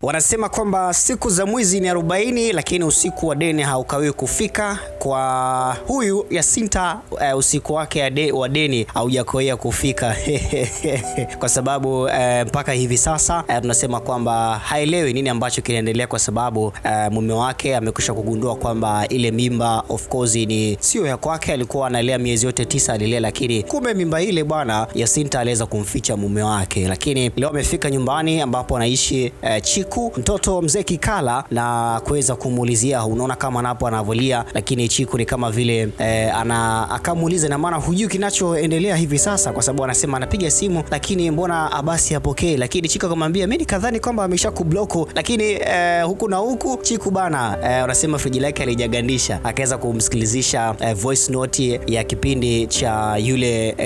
Wanasema kwamba siku za mwizi ni 40, lakini usiku wa deni haukawi kufika. Kwa huyu Yasinta usiku wake wa deni haujakawia kufika kwa sababu mpaka hivi sasa tunasema kwamba haelewi nini ambacho kinaendelea, kwa sababu mume wake amekwisha kugundua kwamba ile mimba of course ni sio ya kwake. Alikuwa analea miezi yote 9 alilea, lakini kumbe mimba ile bwana Yasinta aliweza kumficha mume wake. Lakini leo amefika nyumbani ambapo anaishi Chiku, mtoto mzee Kikala, na kuweza kumuulizia unaona kama anapo anavolia, lakini Chiku ni kama vile akamuuliza na maana hujui kinachoendelea hivi sasa, kwa sababu anasema anapiga simu lakini mbona Abasi hapokei. Lakini Chiku akamwambia mimi nikadhani kwamba ameshakublock, lakini huku na huku Chiku bana anasema friji lake alijagandisha, akaweza kumsikilizisha voice note ya kipindi cha yule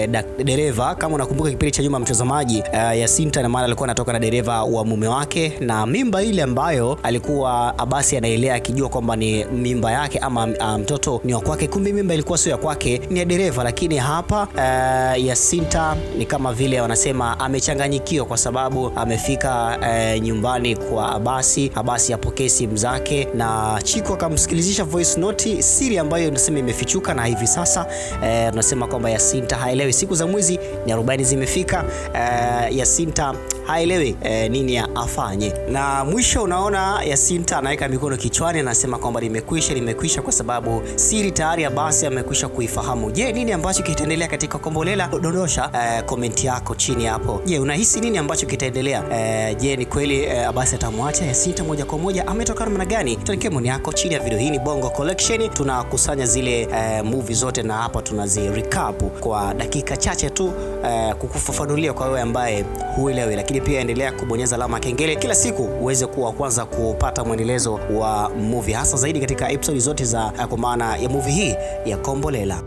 dereva. Kama unakumbuka kipindi cha nyuma mtazamaji, Yasinta na maana alikuwa anatoka na dereva wa mume wake, na mimba ile ambayo alikuwa Abasi anaelea akijua kwamba ni mimba yake ama mtoto ni wa kwake, kumbe mimba ilikuwa sio ya kwake, ni ya dereva. Lakini hapa Yasinta ni kama vile wanasema amechanganyikiwa, kwa sababu amefika nyumbani kwa Abasi apokee simu zake, na Chiku akamsikilizisha voice note siri ambayo tunasema imefichuka, na hivi sasa tunasema kwamba Yasinta haelewi. Siku za mwizi ni 40 zimefika, Yasinta haelewi nini afanye. Na mwisho unaona Yasinta anaweka mikono kichwani, anasema kwamba limekwisha kwa sababu siri tayari Abasi amekwisha kuifahamu. Je, nini ambacho kitaendelea katika Kombolela? Dondosha comment yako chini hapo. Je, unahisi nini ambacho kitaendelea? Je, ni kweli Abasi atamwacha Yasinta moja kwa moja? Ametoka namna gani? Tuandikie maoni yako chini ya video hii. Ni Bongo Collection, tunakusanya zile movie zote na hapa tunazi recap kwa dakika chache tu kukufafanulia kwa wewe ambaye huelewi. Lakini pia endelea kubonyeza alama ya kengele kila siku uweze kuwa kwanza kupata mwendelezo wa movie, hasa zaidi katika episode zote za kwa maana ya movie hii ya Kombolela.